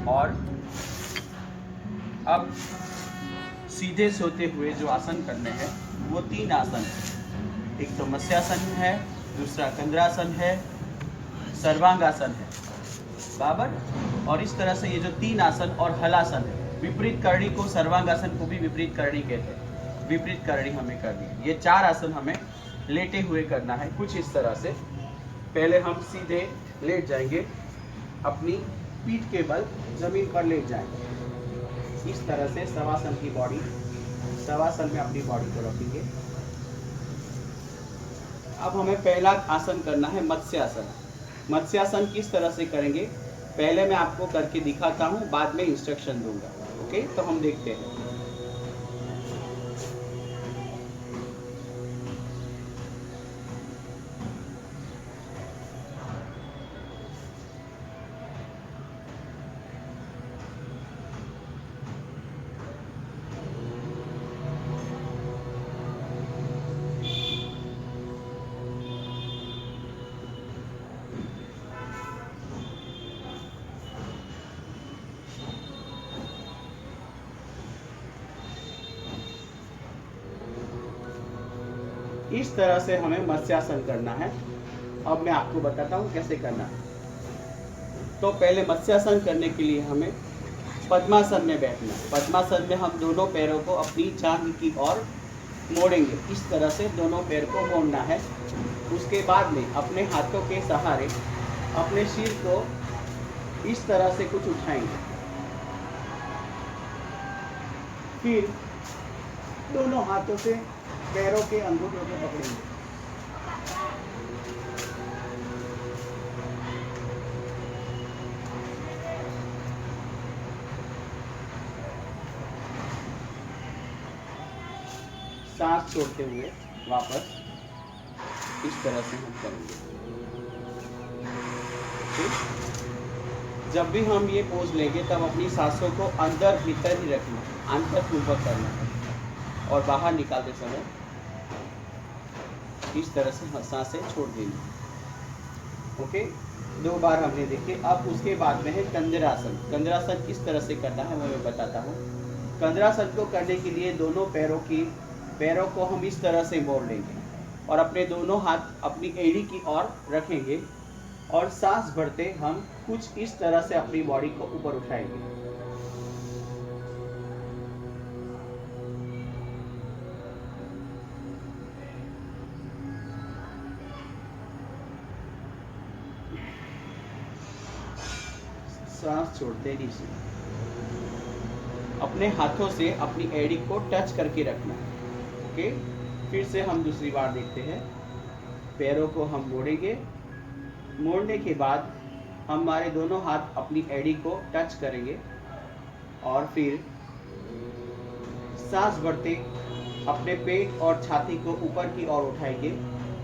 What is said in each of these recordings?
और अब सीधे सोते हुए जो आसन करने हैं वो 3 आसन है। एक तो मत्स्यासन है, दूसरा कंद्रासन है, सर्वांगासन है बराबर। और इस तरह से ये जो 3 आसन और हलासन है, विपरीत करणी को, सर्वांगासन को भी विपरीत करणी कहते हैं, विपरीत करणी हमें करनी है। ये 4 आसन हमें लेटे हुए करना है कुछ इस तरह से। पहले हम सीधे लेट जाएंगे, अपनी पीठ के बल जमीन पर लेट जाएंगे इस तरह से। शवासन की बॉडी, शवासन में अपनी बॉडी को रखेंगे। अब हमें पहला आसन करना है मत्स्यासन। मत्स्यासन किस तरह से करेंगे पहले मैं आपको करके दिखाता हूँ, बाद में इंस्ट्रक्शन दूंगा। ओके, तो हम देखते हैं। इस तरह से हमें मत्स्यासन करना है। अब मैं आपको बताता हूँ कैसे करना है। तो पहले मत्स्यासन करने के लिए हमें पद्मासन में बैठना है। पद्मासन में हम दोनों पैरों को अपनी जांघ की ओर मोड़ेंगे। इस तरह से दोनों पैर को मोड़ना है। उसके बाद में अपने हाथों के सहारे अपने सिर को इस तरह से कुछ उठाएंगे, फिर दोनों हाथों से पैरों के अंगूठों को पकड़ेंगे। सांस छोड़ते हुए वापस इस तरह से हम करेंगे। जब भी हम ये पोज लेंगे तब अपनी सांसों को अंदर भीतर ही रखना, आंतरपूर्वक करना है, और बाहर निकालते समय इस तरह से सांसें छोड़ देंगे। ओके, 2 बार हमने देखे। अब उसके बाद में है कंद्रासन। कंद्रासन किस तरह से करना है मैं बताता हूँ। कंद्रासन को करने के लिए दोनों पैरों को हम इस तरह से मोड़ लेंगे और अपने दोनों हाथ अपनी एड़ी की ओर रखेंगे और सांस भरते हम कुछ इस तरह से अपनी बॉडी को ऊपर उठाएंगे। सांस छोड़ते नीचे, अपने हाथों से अपनी एड़ी को टच करके रखना। ओके, फिर से हम दूसरी बार देखते हैं। पैरों को हम मोड़ेंगे, मोड़ने के बाद हमारे दोनों हाथ अपनी एड़ी को टच करेंगे और फिर सांस भरते अपने पेट और छाती को ऊपर की ओर उठाएंगे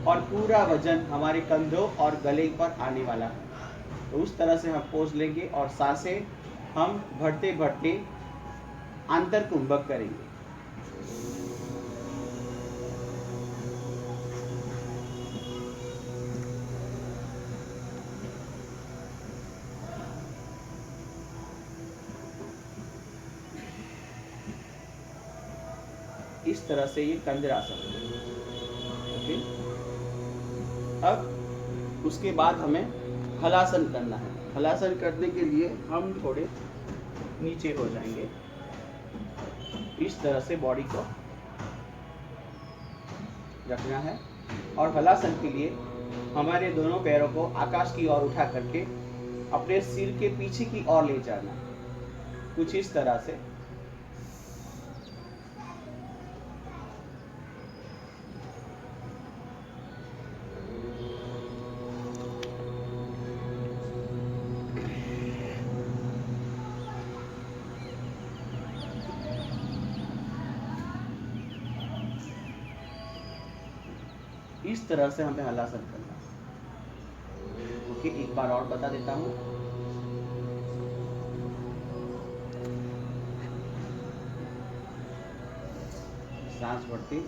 और पूरा वजन हमारे कंधों और गले पर आने वाला है। तो उस तरह से हम पोज लेंगे और सांसें हम भरते भरते आंतर कुंभक करेंगे। इस तरह से ये कंद्रासन। ओके, अब उसके बाद हमें हलासन करना है। हलासन करने के लिए हम थोड़े नीचे हो जाएंगे, इस तरह से बॉडी को रखना है। और हलासन के लिए हमारे दोनों पैरों को आकाश की ओर उठा करके अपने सिर के पीछे की ओर ले जाना, कुछ इस तरह से। इस तरह से हमें हलासन करना। ओके, एक बार और बता देता हूँ। सांस भरती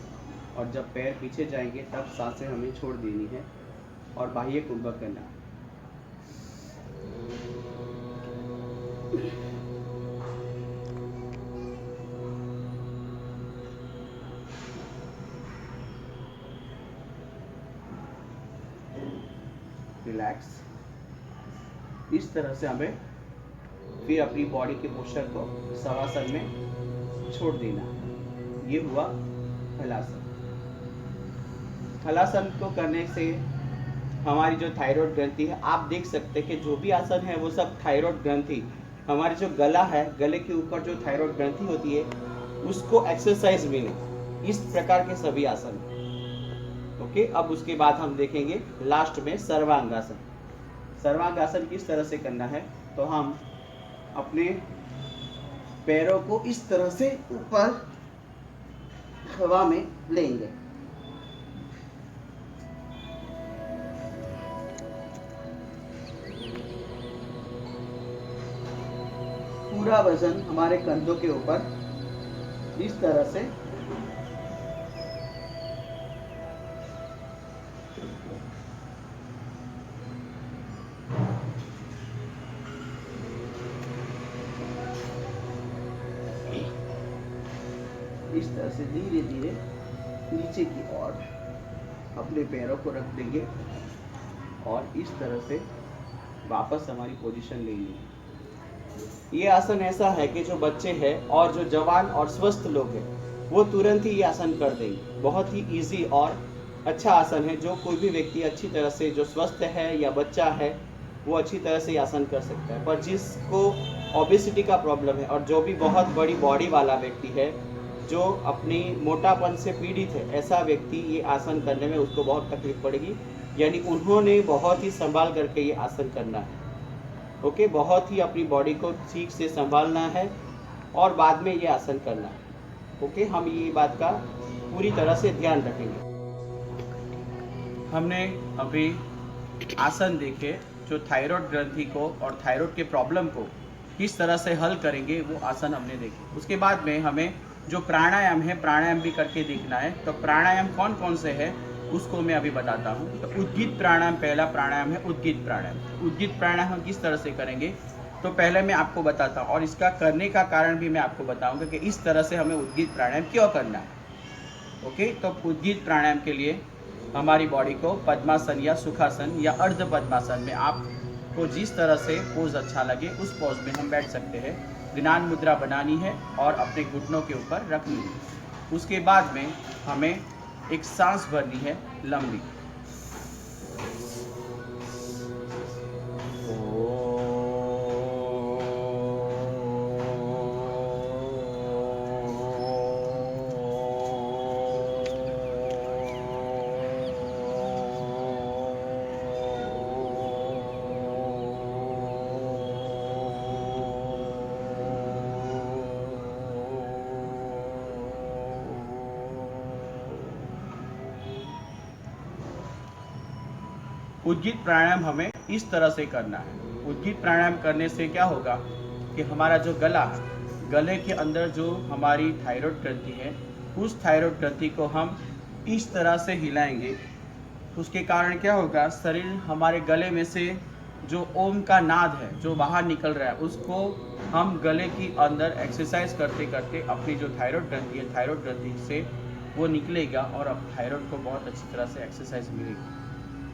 और जब पैर पीछे जाएंगे तब सांसें हमें छोड़ देनी है और बाह्य कुंभक करना। रिलैक्स। इस तरह से हमें फिर अपनी बॉडी के पोस्चर को शवासन में छोड़ देना। ये हुआ हलासन। हलासन को करने से हमारी जो थायराइड ग्रंथि है, आप देख सकते हैं कि जो भी आसन है वो सब थायराइड ग्रंथि, हमारी जो गला है, गले के ऊपर जो थायराइड ग्रंथि होती है उसको एक्सरसाइज मिले, इस प्रकार के सभी आसन। ओके, अब उसके बाद हम देखेंगे लास्ट में सर्वांगासन। सर्वांगासन किस तरह से करना है, तो हम अपने पैरों को इस तरह से ऊपर हवा में लेंगे। पूरा वजन हमारे कंधों के ऊपर इस तरह से धीरे धीरे नीचे की ओर अपने पैरों को रख देंगे और इस तरह से वापस हमारी पोजीशन लेंगे। ये आसन ऐसा है कि जो बच्चे हैं और जो जवान और स्वस्थ लोग हैं वो तुरंत ही ये आसन कर देंगे। बहुत ही इजी और अच्छा आसन है, जो कोई भी व्यक्ति अच्छी तरह से, जो स्वस्थ है या बच्चा है, वो अच्छी तरह से ये आसन कर सकता है। पर जिसको ओबेसिटी का प्रॉब्लम है और जो भी बहुत बड़ी बॉडी वाला व्यक्ति है, जो अपनी मोटापन से पीड़ित है, ऐसा व्यक्ति ये आसन करने में उसको बहुत तकलीफ पड़ेगी। यानी उन्होंने बहुत ही संभाल करके ये आसन करना है। ओके, बहुत ही अपनी बॉडी को ठीक से संभालना है और बाद में ये आसन करना है। ओके, हम ये बात का पूरी तरह से ध्यान रखेंगे। हमने अभी आसन देखे जो थायराइड ग्रंथि को और थायराइड के प्रॉब्लम को किस तरह से हल करेंगे, वो आसन हमने देखे। उसके बाद में हमें जो प्राणायाम है, प्राणायाम भी करके देखना है। तो प्राणायाम कौन कौन से है उसको मैं अभी बताता हूँ। तो उद्गीत प्राणायाम पहला प्राणायाम है, उद्गीत प्राणायाम। उद्गीत प्राणायाम हम किस तरह से करेंगे, तो पहले मैं आपको बताता हूँ और इसका करने का कारण भी मैं आपको बताऊंगा कि इस तरह से हमें उद्गीत प्राणायाम क्यों करना है। ओके, तो उद्गीत प्राणायाम के लिए हमारी बॉडी को पद्मासन या सुखासन या अर्ध पद्मासन में, आपको जिस तरह से पोज अच्छा लगे उस पोज में हम बैठ सकते हैं। ज्ञान मुद्रा बनानी है और अपने घुटनों के ऊपर रखनी है। उसके बाद में हमें एक सांस भरनी है लंबी। उद्गीत प्राणायाम हमें इस तरह से करना है। उद्गीत प्राणायाम करने से क्या होगा कि हमारा जो गला है, गले के अंदर जो हमारी थायराइड ग्रंथि है, उस थायराइड ग्रंथि को हम इस तरह से हिलाएंगे। उसके कारण क्या होगा, शरीर हमारे गले में से जो ओम का नाद है जो बाहर निकल रहा है, उसको हम गले की अंदर एक्सरसाइज करते करते अपनी जो थायराइड ग्रंथि है, थायराइड ग्रंथि से वो निकलेगा और अब थायराइड को बहुत अच्छी तरह से एक्सरसाइज मिलेगी।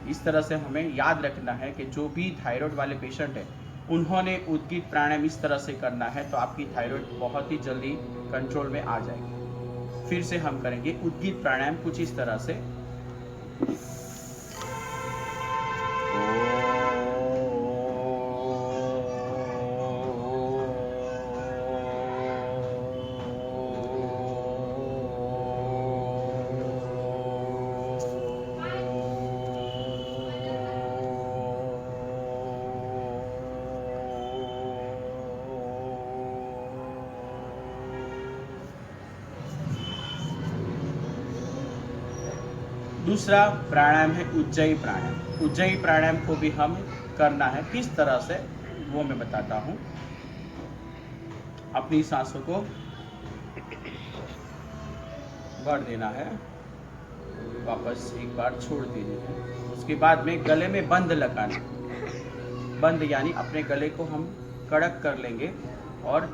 इस तरह से हमें याद रखना है कि जो भी थायराइड वाले पेशेंट है उन्होंने उद्गीत प्राणायाम इस तरह से करना है, तो आपकी थायराइड बहुत ही जल्दी कंट्रोल में आ जाएगी। फिर से हम करेंगे उद्गीत प्राणायाम कुछ इस तरह से। दूसरा प्राणायाम है उज्जयी प्राणायाम। उज्जयी प्राणायाम को भी हम करना है किस तरह से, वो मैं बताता हूँ। अपनी सांसों को भर देना है, वापस एक बार छोड़ देनी है। उसके बाद में गले में बंद लगाना। बंद यानी अपने गले को हम कड़क कर लेंगे और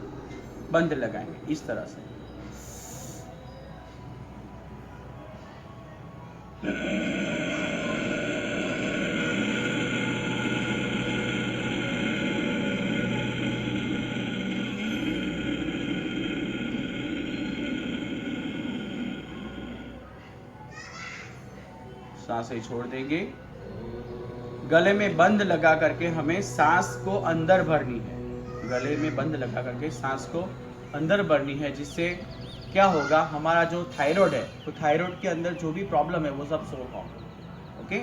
बंद लगाएंगे इस तरह से। सांसें छोड़ देंगे। गले में बंद लगा करके हमें सांस को अंदर भरनी है। गले में बंद लगा करके सांस को अंदर भरनी है, जिससे क्या होगा, हमारा जो थायराइड है, तो थायराइड के अंदर जो भी प्रॉब्लम है वो सब सोल्व होगा। ओके,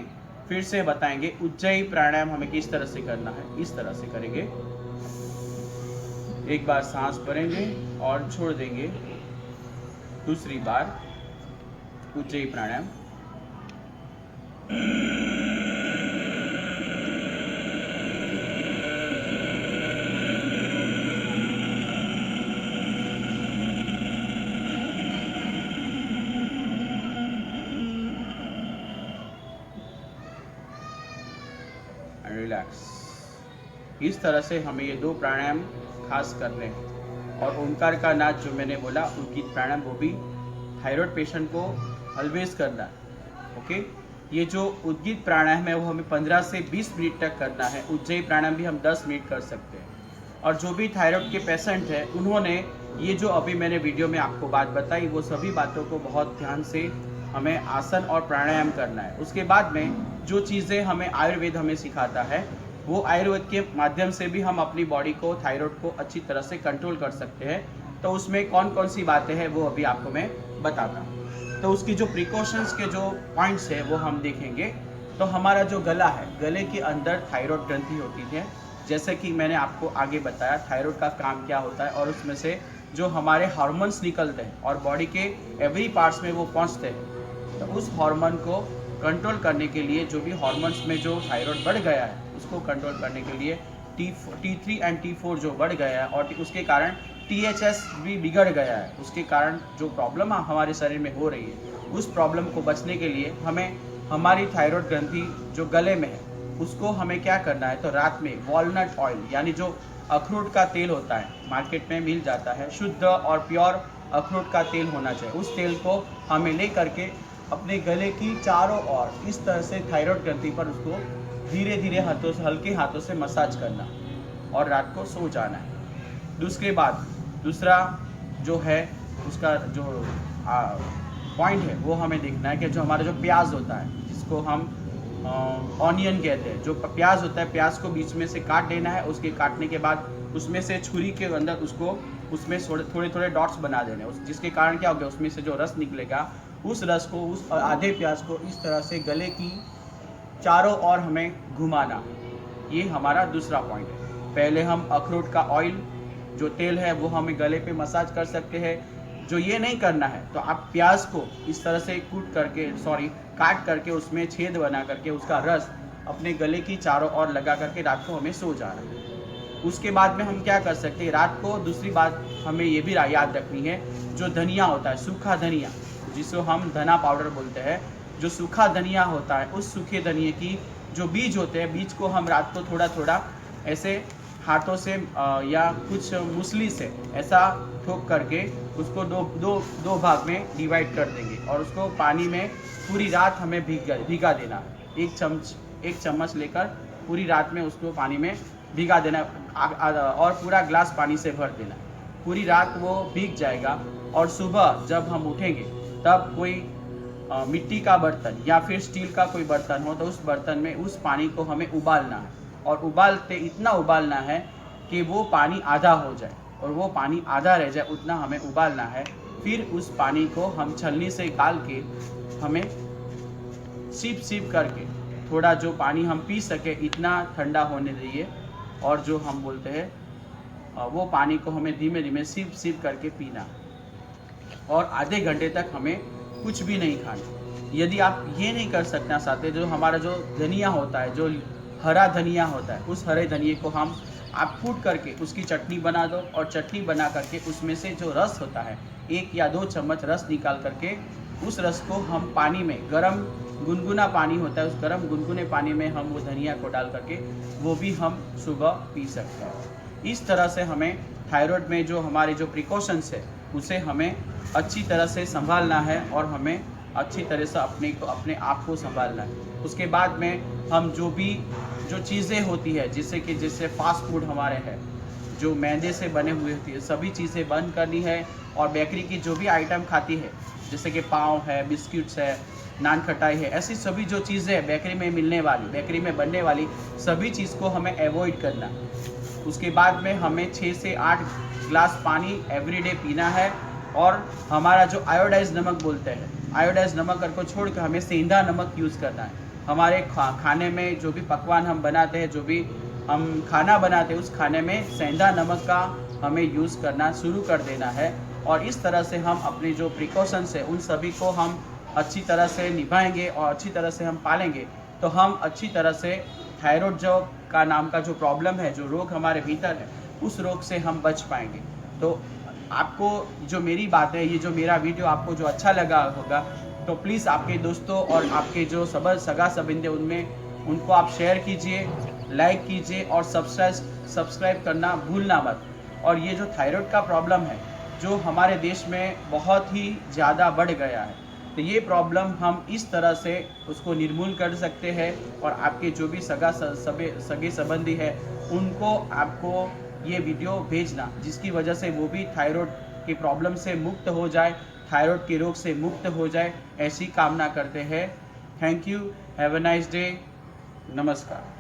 फिर से बताएंगे। उज्जयी प्राणायाम हमें किस तरह से करना है, इस तरह से करेंगे। एक बार सांस भरेंगे और छोड़ देंगे। दूसरी बार उज्जयी प्राणायाम। रिलैक्स। इस तरह से हमें ये 2 प्राणायाम खास करने हैं। और ओंकार का नाद जो मैंने बोला, उद्गीत प्राणायाम, वो भी थायराइड पेशेंट को ऑलवेज करना है। ओके, ये जो उद्गीत प्राणायाम है वो हमें 15 से 20 मिनट तक करना है। उज्जयी प्राणायाम भी हम 10 मिनट कर सकते हैं। और जो भी थायराइड के पेशेंट है, उन्होंने ये जो अभी मैंने वीडियो में आपको बात बताई, वो सभी बातों को बहुत ध्यान से हमें आसन और प्राणायाम करना है। उसके बाद में जो चीज़ें हमें आयुर्वेद हमें सिखाता है, वो आयुर्वेद के माध्यम से भी हम अपनी बॉडी को, थायराइड को अच्छी तरह से कंट्रोल कर सकते हैं। तो उसमें कौन कौन सी बातें हैं वो अभी आपको मैं बताता हूँ। तो उसकी जो प्रिकॉशंस के जो पॉइंट्स है वो हम देखेंगे। तो हमारा जो गला है, गले के अंदर थायराइड ग्रंथि होती है। जैसे कि मैंने आपको आगे बताया थायराइड का काम क्या होता है, और उसमें से जो हमारे हार्मोन्स निकलते हैं और बॉडी के एवरी पार्ट्स में वो पहुंचते हैं। तो उस हार्मोन को कंट्रोल करने के लिए, जो भी हार्मोन्स में जो थायराइड बढ़ गया है उसको कंट्रोल करने के लिए T3 एंड T4 जो बढ़ गया है, और उसके कारण THS भी बिगड़ गया है, उसके कारण जो प्रॉब्लम हमारे शरीर में हो रही है, उस प्रॉब्लम को बचने के लिए हमें हमारी थायराइड ग्रंथि जो गले में है उसको हमें क्या करना है। तो रात में वॉलनट ऑयल, यानी जो अखरोट का तेल होता है, मार्केट में मिल जाता है, शुद्ध और प्योर अखरोट का तेल होना चाहिए। उस तेल को हमें ले करके अपने गले की चारों ओर इस तरह से थायराइड ग्रंथि पर उसको धीरे धीरे हाथों से, हल्के हाथों से मसाज करना और रात को सो जाना है। दूसरा जो है उसका जो पॉइंट है वो हमें देखना है कि जो हमारा जो प्याज होता है, जिसको हम ऑनियन कहते हैं, जो प्याज होता है, प्याज को बीच में से काट लेना है। उसके काटने के बाद उसमें से छुरी के अंदर उसमें थोड़े थोड़े डॉट्स बना देने, जिसके कारण क्या होगा, उसमें से जो रस निकलेगा, उस रस को, उस आधे प्याज को इस तरह से गले की चारों ओर हमें घुमाना। ये हमारा दूसरा पॉइंट है। पहले हम अखरोट का ऑयल जो तेल है वो हमें गले पे मसाज कर सकते हैं। जो ये नहीं करना है तो आप प्याज को इस तरह से काट करके उसमें छेद बना करके उसका रस अपने गले की चारों ओर लगा करके रात को हमें सो जाना है। उसके बाद में हम क्या कर सकते हैं, रात को दूसरी बात हमें ये भी याद रखनी है, जो धनिया होता है, सूखा धनिया, जिसको हम धना पाउडर बोलते हैं, जो सूखा धनिया होता है, उस सूखे धनिए की जो बीज होते हैं, बीज को हम रात को थोड़ा थोड़ा ऐसे हाथों से या कुछ मूसली से ऐसा ठोक करके उसको दो भाग में डिवाइड कर देंगे और उसको पानी में पूरी रात हमें भिगा देना। एक चम्मच लेकर पूरी रात में उसको पानी में भिगा देना और पूरा ग्लास पानी से भर देना। पूरी रात वो भीग जाएगा और सुबह जब हम उठेंगे तब कोई मिट्टी का बर्तन या फिर स्टील का कोई बर्तन हो तो उस बर्तन में उस पानी को हमें उबालना है, और इतना उबालना है कि वो पानी आधा हो जाए, और वो पानी आधा रह जाए उतना हमें उबालना है। फिर उस पानी को हम छलनी से निकाल के हमें सिप करके थोड़ा जो पानी हम पी सके इतना ठंडा होने दीजिए, और जो हम बोलते हैं वो पानी को हमें धीमे धीमे सिप करके पीना, और आधे घंटे तक हमें कुछ भी नहीं खाना। यदि आप ये नहीं कर सकना चाहते, जो हमारा जो धनिया होता है, जो हरा धनिया होता है, उस हरे धनिए को आप कूट करके उसकी चटनी बना दो, और चटनी बना करके उसमें से जो रस होता है 1 या 2 चम्मच रस निकाल करके उस रस को हम पानी में, गरम गुनगुना पानी होता है, उस गरम गुनगुने पानी में हम वो धनिया को डाल करके वो भी हम सुबह पी सकते हैं। इस तरह से हमें थायराइड में जो हमारे जो प्रिकॉशंस है उसे हमें अच्छी तरह से संभालना है और हमें अच्छी तरह से अपने आप को संभालना है। उसके बाद में हम जो चीज़ें होती है जैसे फास्ट फूड हमारे हैं, जो मैदे से बने हुए होती है, सभी चीज़ें बंद करनी है। और बेकरी की जो भी आइटम खाती है, जैसे कि पाव है, बिस्किट्स है, नान खटाई है, ऐसी सभी जो चीज़ें हैं बेकरी में मिलने वाली, बेकरी में बनने वाली सभी चीज़ को हमें अवॉइड करना है। उसके बाद में हमें 6 से 8 ग्लास पानी एवरीडे पीना है। और हमारा जो आयोडाइज नमक बोलते हैं, आयोडाइज नमक को छोड़ कर हमें सेंधा नमक यूज़ करना है। हमारे खाने में जो भी पकवान हम बनाते हैं, जो भी हम खाना बनाते हैं, उस खाने में सेंधा नमक का हमें यूज़ करना शुरू कर देना है। और इस तरह से हम अपने जो प्रिकॉशंस है उन सभी को हम अच्छी तरह से निभाएंगे और अच्छी तरह से हम पालेंगे, तो हम अच्छी तरह से थायराइड जो का नाम का जो प्रॉब्लम है, जो रोग हमारे भीतर है, उस रोग से हम बच पाएंगे। तो आपको जो मेरी बात है, ये जो मेरा वीडियो आपको जो अच्छा लगा होगा, तो प्लीज़ आपके दोस्तों और आपके जो सगा संबंधी उनमें उनको आप शेयर कीजिए, लाइक कीजिए और सब्सक्राइब करना भूलना मत। और ये जो थायराइड का प्रॉब्लम है, जो हमारे देश में बहुत ही ज़्यादा बढ़ गया है, तो ये प्रॉब्लम हम इस तरह से उसको निर्मूल कर सकते हैं। और आपके जो भी सगे संबंधी है उनको आपको ये वीडियो भेजना, जिसकी वजह से वो भी थायराइड की प्रॉब्लम से मुक्त हो जाए, थायराइड के रोग से मुक्त हो जाए, ऐसी कामना करते हैं। Thank you, have a nice day, नमस्कार।